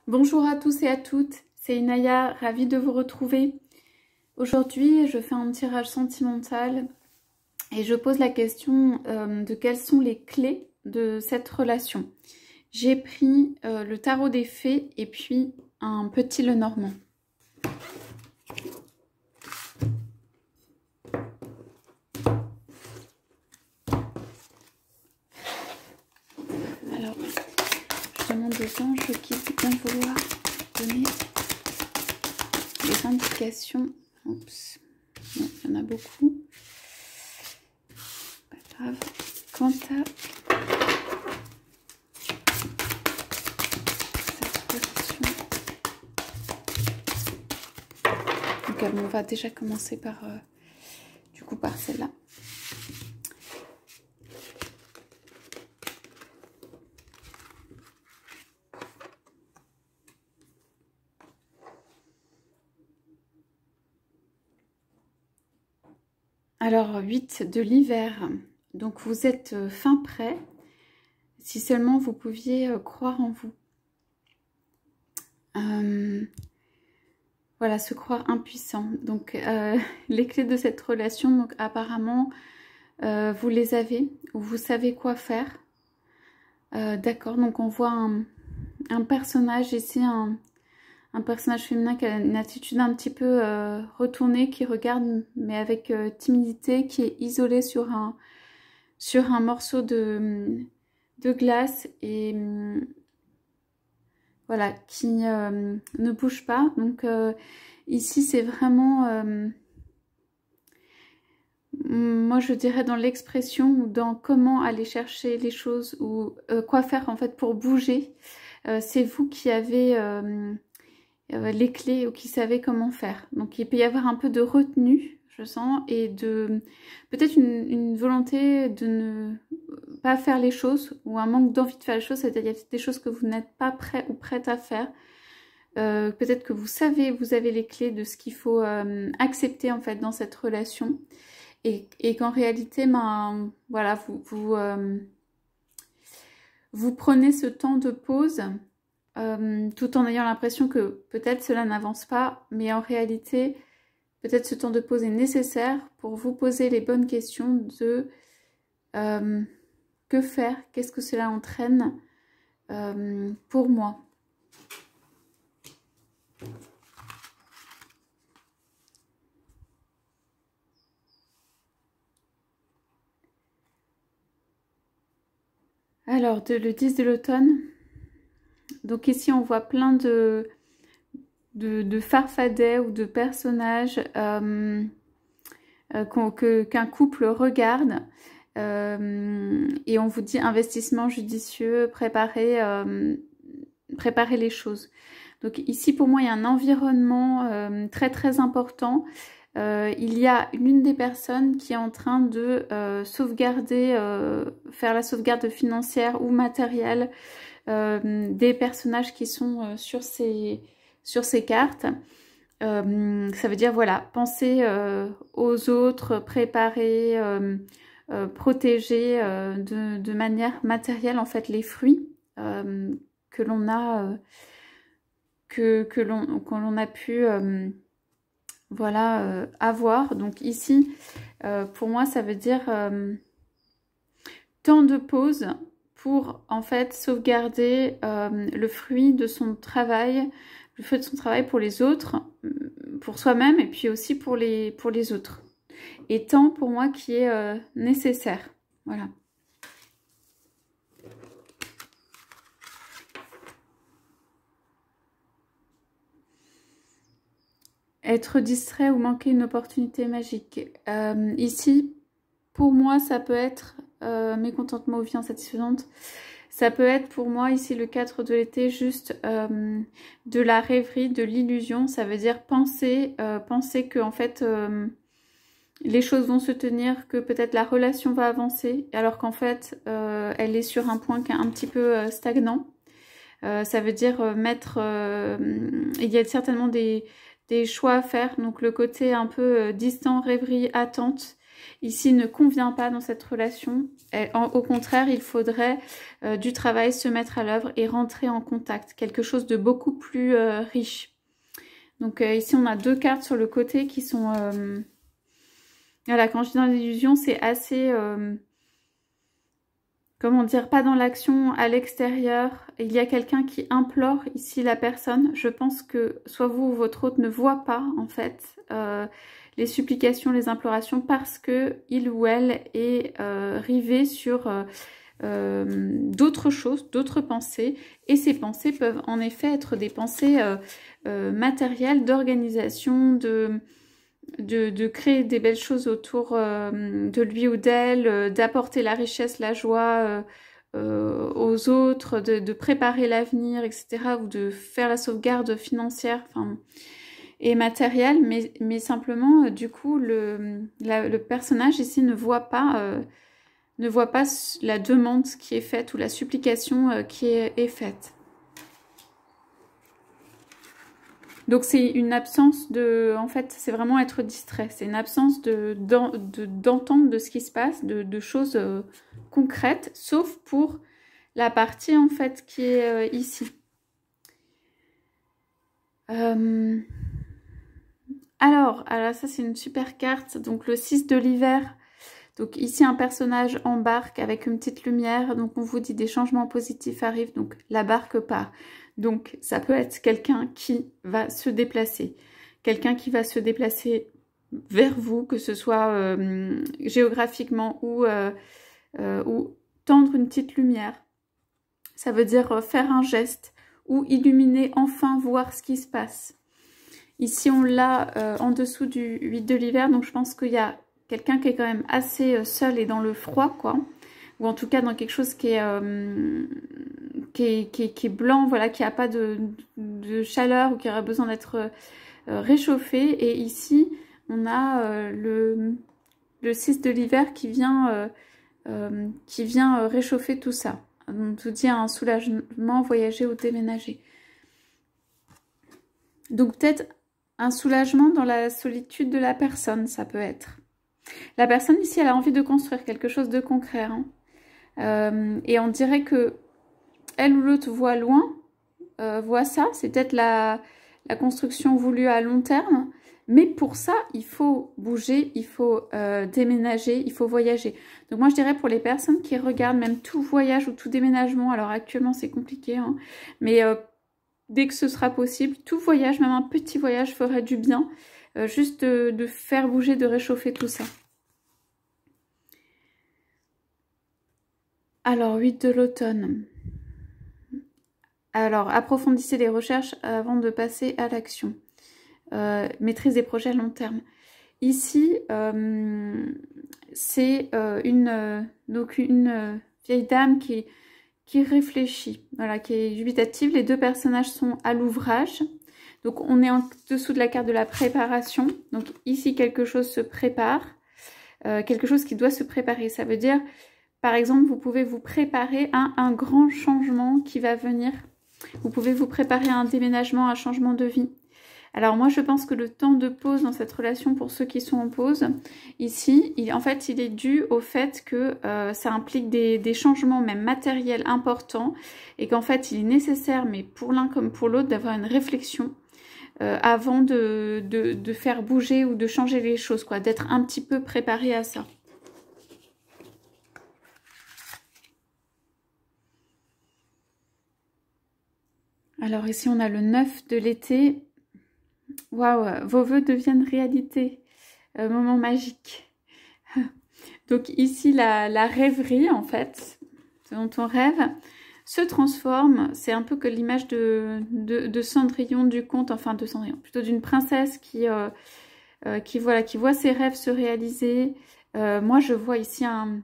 Bonjour à tous et à toutes, c'est Inaya, ravie de vous retrouver. Aujourd'hui, je fais un tirage sentimental et je pose la question de quelles sont les clés de cette relation. J'ai pris le tarot des fées et puis un petit Lenormand. Alors, je demande aux anges qui bien vouloir donner les indications. Oups, bon, il y en a beaucoup. Pas grave. Quant à cette relation, donc on va déjà commencer par par celle-là. Alors, 8 de l'hiver, donc vous êtes fin prêt, si seulement vous pouviez croire en vous. Voilà, se croire impuissant. Donc, les clés de cette relation, donc apparemment, vous les avez, ou vous savez quoi faire. D'accord, donc on voit un personnage ici, un personnage féminin qui a une attitude un petit peu retournée, qui regarde mais avec timidité, qui est isolé sur un morceau de glace et voilà, qui ne bouge pas. Donc ici c'est vraiment, moi je dirais dans l'expression ou dans comment aller chercher les choses ou quoi faire en fait pour bouger. C'est vous qui avez les clés ou qui savez comment faire. Donc il peut y avoir un peu de retenue, je sens, et de peut-être une volonté de ne pas faire les choses ou un manque d'envie de faire les choses, c'est-à-dire qu'il y a peut-être des choses que vous n'êtes pas prêt ou prête à faire. Peut-être que vous savez, vous avez les clés de ce qu'il faut accepter en fait dans cette relation et qu'en réalité, ben, voilà, vous prenez ce temps de pause tout en ayant l'impression que peut-être cela n'avance pas, mais en réalité, peut-être ce temps de pause est nécessaire pour vous poser les bonnes questions de que faire, qu'est-ce que cela entraîne pour moi. Alors, le 10 de l'automne. Donc ici, on voit plein de farfadets ou de personnages qu'un couple regarde. Et on vous dit investissement judicieux, préparer les choses. Donc ici, pour moi, il y a un environnement très très important. Il y a l'une des personnes qui est en train de sauvegarder, faire la sauvegarde financière ou matérielle des personnages qui sont sur ces cartes. Ça veut dire, voilà, penser aux autres, préparer, protéger de manière matérielle, en fait, les fruits que l'on a, que l'on a pu voilà, avoir. Donc ici, pour moi, ça veut dire temps de pause pour en fait sauvegarder le fruit de son travail, pour les autres, pour soi-même et puis aussi pour les autres. Et temps pour moi qui est nécessaire. Voilà. Être distrait ou manquer une opportunité magique. Ici, pour moi, ça peut être mécontentement ou vie insatisfaisante. Ça peut être pour moi, ici, le 4 de l'été, juste de la rêverie, de l'illusion. Ça veut dire penser que, en fait, les choses vont se tenir, que peut-être la relation va avancer, alors qu'en fait, elle est sur un point qui est un petit peu stagnant. Ça veut dire il y a certainement des choix à faire, donc le côté un peu distant, rêverie, attente, ici ne convient pas dans cette relation. Au contraire, il faudrait du travail, se mettre à l'œuvre et rentrer en contact. Quelque chose de beaucoup plus riche. Donc ici, on a 2 cartes sur le côté qui sont... voilà, quand je dis dans l'illusion, c'est assez... comment dire, pas dans l'action, à l'extérieur. Il y a quelqu'un qui implore ici la personne. Je pense que soit vous ou votre hôte ne voit pas, en fait, les supplications, les implorations, parce que il ou elle est rivé sur d'autres choses, d'autres pensées. Et ces pensées peuvent en effet être des pensées matérielles, d'organisation, de créer des belles choses autour de lui ou d'elle, d'apporter la richesse, la joie aux autres, de préparer l'avenir, etc. Ou de faire la sauvegarde financière et matérielle. Mais simplement, du coup, le personnage ici ne voit pas la demande qui est faite ou la supplication qui est faite. Donc c'est une absence de... En fait, c'est vraiment être distrait. C'est une absence d'entente de ce qui se passe, de choses concrètes, sauf pour la partie, en fait, qui est ici. Alors ça, c'est une super carte. Donc le 6 de l'hiver. Donc ici, un personnage embarque avec une petite lumière. Donc on vous dit des changements positifs arrivent. Donc la barque part. Donc ça peut être quelqu'un qui va se déplacer. Quelqu'un qui va se déplacer vers vous, que ce soit géographiquement ou tendre une petite lumière. Ça veut dire faire un geste ou illuminer, enfin voir ce qui se passe. Ici, on l'a en dessous du 8 de l'hiver. Donc je pense qu'il y a quelqu'un qui est quand même assez seul et dans le froid, quoi. Ou en tout cas dans quelque chose qui est blanc, voilà, qui n'a pas de chaleur ou qui aurait besoin d'être réchauffé. Et ici, on a le 6 de l'hiver qui vient réchauffer tout ça. On vous dit un soulagement, voyager ou déménager. Donc peut-être un soulagement dans la solitude de la personne, ça peut être. La personne ici, elle a envie de construire quelque chose de concret. Hein. Et on dirait que elle ou l'autre voit loin, voit ça. C'est peut-être la construction voulue à long terme. Mais pour ça, il faut bouger, il faut déménager, il faut voyager. Donc moi, je dirais pour les personnes qui regardent même tout voyage ou tout déménagement, alors actuellement, c'est compliqué, hein, mais dès que ce sera possible, tout voyage, même un petit voyage ferait du bien. Juste de faire bouger, de réchauffer tout ça. Alors, 8 de l'automne. Alors, approfondissez les recherches avant de passer à l'action. Maîtrise des projets à long terme. Ici, c'est une vieille dame qui réfléchit, voilà, qui est dubitative. Les 2 personnages sont à l'ouvrage. Donc, on est en dessous de la carte de la préparation. Donc, ici, quelque chose se prépare. Quelque chose qui doit se préparer. Ça veut dire, par exemple, vous pouvez vous préparer à un grand changement qui va venir. Vous pouvez vous préparer à un déménagement, à un changement de vie. Alors, moi, je pense que le temps de pause dans cette relation, pour ceux qui sont en pause, ici, en fait, il est dû au fait que ça implique des changements, même matériels, importants. Et qu'en fait, il est nécessaire, mais pour l'un comme pour l'autre, d'avoir une réflexion avant de faire bouger ou de changer les choses, quoi, d'être un petit peu préparé à ça. Alors ici, on a le 9 de l'été. Waouh, vos vœux deviennent réalité. Moment magique. Donc ici, la rêverie, en fait, ce dont on rêve, se transforme. C'est un peu que l'image de Cendrillon du conte, enfin de Cendrillon, plutôt d'une princesse qui voit ses rêves se réaliser. Moi, je vois ici un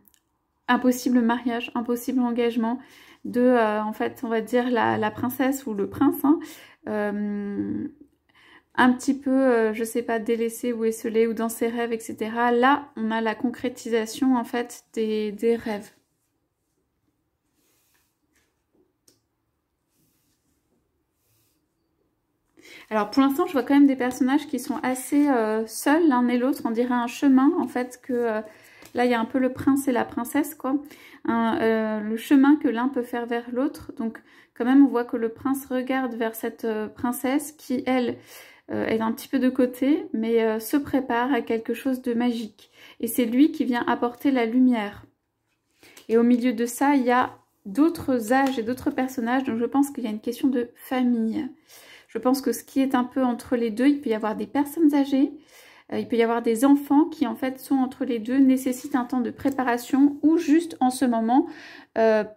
possible mariage, un possible engagement de, en fait, on va dire la princesse ou le prince, hein, un petit peu, je sais pas, délaissé ou esselé ou dans ses rêves, etc. Là, on a la concrétisation, en fait, des rêves. Alors pour l'instant, je vois quand même des personnages qui sont assez seuls l'un et l'autre. On dirait un chemin, en fait, que là, il y a un peu le prince et la princesse, quoi. Le chemin que l'un peut faire vers l'autre. Donc quand même, on voit que le prince regarde vers cette princesse qui, elle, est un petit peu de côté, mais se prépare à quelque chose de magique. Et c'est lui qui vient apporter la lumière. Et au milieu de ça, il y a d'autres âges et d'autres personnages. Donc je pense qu'il y a une question de famille. Je pense que ce qui est un peu entre les deux, il peut y avoir des personnes âgées, il peut y avoir des enfants qui en fait sont entre les deux, nécessitent un temps de préparation ou juste en ce moment,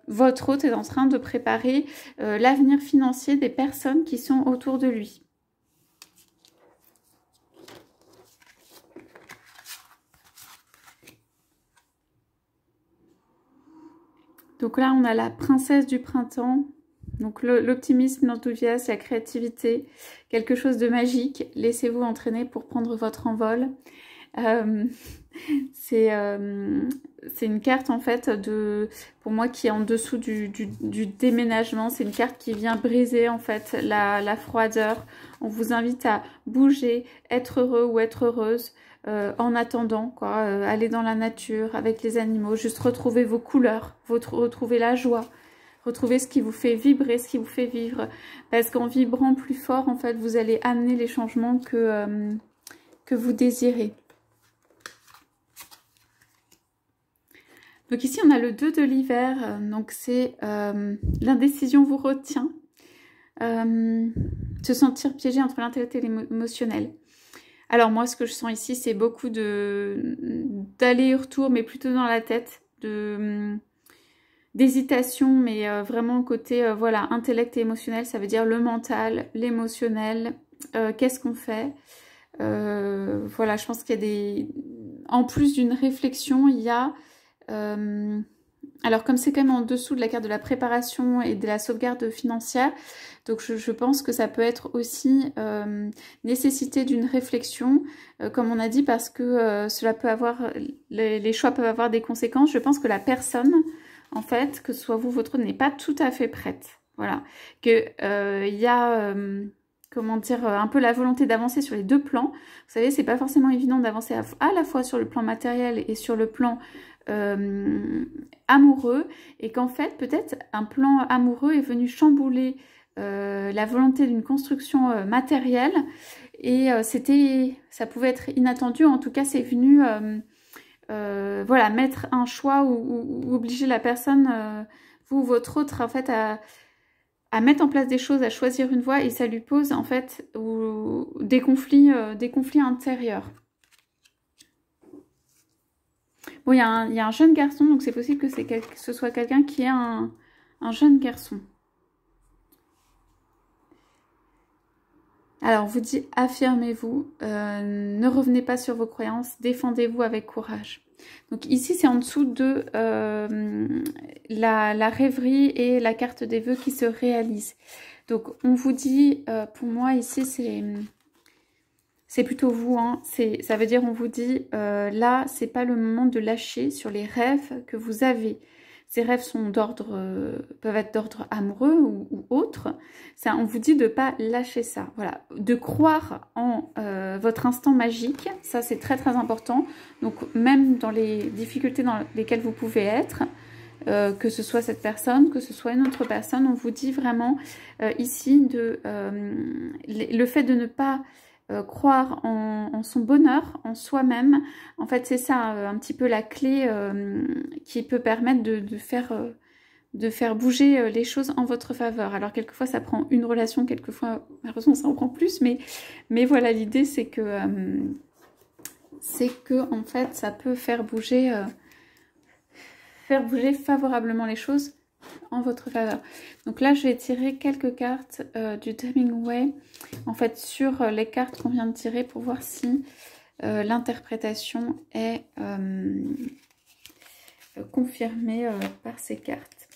votre hôte est en train de préparer l'avenir financier des personnes qui sont autour de lui. Donc là, on a la princesse du printemps. Donc l'optimisme, l'enthousiasme, la créativité, quelque chose de magique. Laissez-vous entraîner pour prendre votre envol. C'est une carte en fait pour moi qui est en dessous du déménagement. C'est une carte qui vient briser en fait la froideur. On vous invite à bouger, être heureux ou être heureuse. En attendant, quoi, aller dans la nature avec les animaux, juste retrouver vos couleurs, retrouver la joie, retrouver ce qui vous fait vibrer, ce qui vous fait vivre, parce qu'en vibrant plus fort, en fait, vous allez amener les changements que vous désirez. Donc ici, on a le 2 de l'hiver, donc c'est l'indécision vous retient, se sentir piégé entre l'intellect et l'émotionnel. Alors moi, ce que je sens ici, c'est beaucoup d'aller-retour, mais plutôt dans la tête, d'hésitation, mais vraiment côté voilà, intellect et émotionnel, ça veut dire le mental, l'émotionnel, qu'est-ce qu'on fait, voilà, je pense qu'il y a des... En plus d'une réflexion, il y a... alors comme c'est quand même en dessous de la carte de la préparation et de la sauvegarde financière, donc je pense que ça peut être aussi nécessité d'une réflexion, comme on a dit, parce que cela peut avoir, les choix peuvent avoir des conséquences. Je pense que la personne, en fait, que ce soit vous, votre autre, n'est pas tout à fait prête. Voilà, que il y a... comment dire, un peu la volonté d'avancer sur les deux plans. Vous savez, c'est pas forcément évident d'avancer à la fois sur le plan matériel et sur le plan amoureux, et qu'en fait, peut-être un plan amoureux est venu chambouler la volonté d'une construction matérielle, et ça pouvait être inattendu, en tout cas, c'est venu voilà, mettre un choix ou obliger la personne, vous ou votre autre, en fait, à mettre en place des choses, à choisir une voie, et ça lui pose en fait des conflits intérieurs. Bon, il y a un jeune garçon, donc c'est possible que ce soit quelqu'un qui est un jeune garçon. Alors, on vous dit, affirmez-vous, ne revenez pas sur vos croyances, défendez-vous avec courage. Donc ici, c'est en dessous de la rêverie et la carte des vœux qui se réalisent. Donc, on vous dit, pour moi, ici, c'est plutôt vous. Hein, ça veut dire, on vous dit, là, c'est pas le moment de lâcher sur les rêves que vous avez. Ces rêves sont peuvent être d'ordre amoureux ou autre. Ça, on vous dit de ne pas lâcher ça. Voilà, de croire en votre instant magique. Ça, c'est très très important. Donc, même dans les difficultés dans lesquelles vous pouvez être, que ce soit cette personne, que ce soit une autre personne, on vous dit vraiment ici le fait de ne pas croire en son bonheur, en soi-même. En fait, c'est ça un petit peu la clé qui peut permettre de faire bouger les choses en votre faveur. Alors, quelquefois, ça prend une relation, quelquefois, malheureusement, ça en prend plus. Mais voilà, l'idée, c'est que, en fait, ça peut faire bouger favorablement les choses en votre faveur. Donc là, je vais tirer quelques cartes du Hemingway, en fait, sur les cartes qu'on vient de tirer pour voir si l'interprétation est confirmée par ces cartes.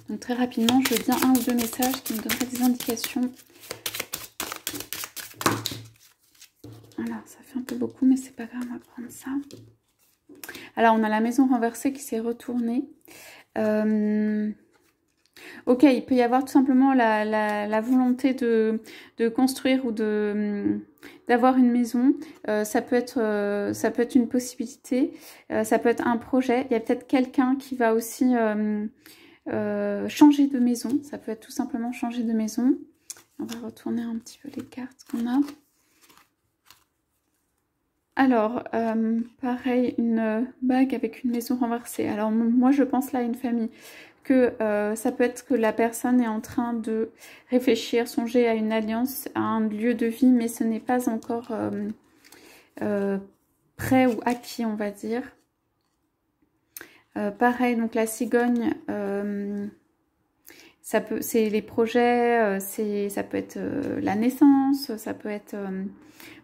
Donc très rapidement, je veux bien un ou deux messages qui me donneraient des indications. Voilà, ça fait un peu beaucoup, mais c'est pas grave, on va prendre ça. Alors, on a la maison renversée qui s'est retournée. Ok, il peut y avoir tout simplement la volonté de construire ou d'avoir une maison. Ça peut être une possibilité. Ça peut être un projet. Il y a peut-être quelqu'un qui va aussi changer de maison. Ça peut être tout simplement changer de maison. On va retourner un petit peu les cartes qu'on a. Alors, pareil, une bague avec une maison renversée. Alors, moi, je pense là à une famille. Que ça peut être que la personne est en train de réfléchir, songer à une alliance, à un lieu de vie, mais ce n'est pas encore prêt ou acquis, on va dire. Pareil, donc la cigogne, c'est les projets, ça peut être la naissance, ça peut être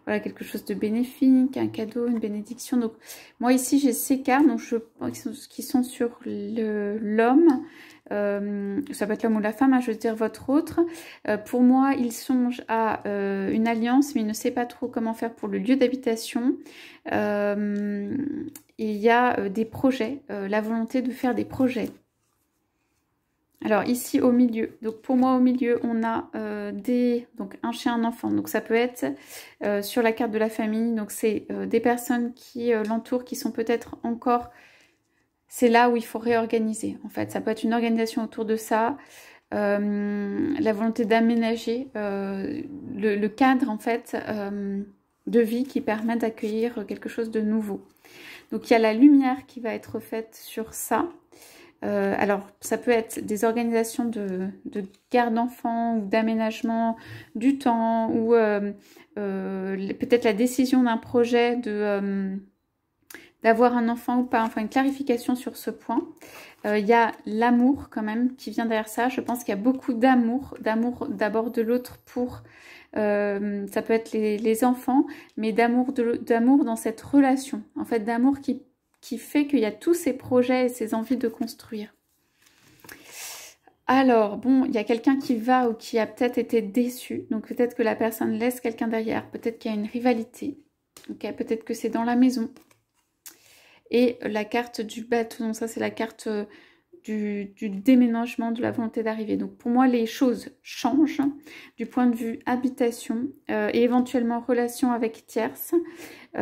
voilà, quelque chose de bénéfique, un cadeau, une bénédiction. Donc moi ici j'ai ces cartes donc qui sont sur l'homme. Ça peut être l'homme ou la femme, hein, je veux dire votre autre. Pour moi, il songe à une alliance, mais il ne sait pas trop comment faire pour le lieu d'habitation. Il y a des projets, la volonté de faire des projets. Alors ici au milieu, donc pour moi au milieu on a donc un chien, un enfant, donc ça peut être sur la carte de la famille, donc c'est des personnes qui l'entourent, qui sont peut-être encore, c'est là où il faut réorganiser en fait, ça peut être une organisation autour de ça, la volonté d'aménager le cadre en fait de vie qui permet d'accueillir quelque chose de nouveau. Donc il y a la lumière qui va être faite sur ça. Alors, ça peut être des organisations de garde d'enfants ou d'aménagement du temps ou peut-être la décision d'un projet d'avoir un enfant ou pas, enfin une clarification sur ce point. Il y a l'amour quand même qui vient derrière ça. Je pense qu'il y a beaucoup d'amour d'abord de l'autre pour... ça peut être les enfants, mais d'amour dans cette relation, en fait d'amour qui fait qu'il y a tous ces projets et ces envies de construire. Alors, bon, il y a quelqu'un qui va ou qui a peut-être été déçu. Donc, peut-être que la personne laisse quelqu'un derrière. Peut-être qu'il y a une rivalité. Okay, peut-être que c'est dans la maison. Et la carte du bateau, donc ça, c'est la carte du déménagement, de la volonté d'arriver. Donc, pour moi, les choses changent du point de vue habitation et éventuellement relation avec tierce et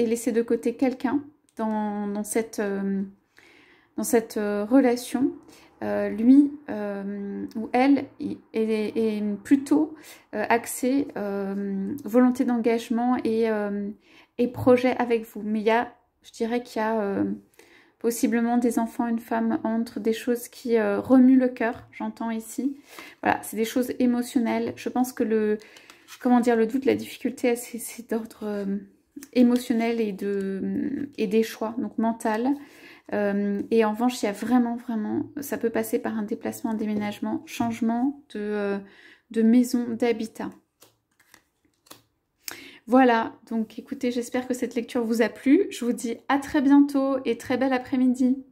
laisser de côté quelqu'un dans cette relation. Lui ou elle est plutôt axé volonté d'engagement et projet avec vous. Mais je dirais qu'il y a possiblement des enfants, une femme entre, des choses qui remuent le cœur, j'entends ici. Voilà, c'est des choses émotionnelles. Je pense que le doute, la difficulté, c'est d'ordre émotionnel et des choix, donc mental. Et en revanche, il y a vraiment, ça peut passer par un déplacement, un déménagement, changement de maison, d'habitat. Voilà, donc écoutez, j'espère que cette lecture vous a plu. Je vous dis à très bientôt et très bel après-midi.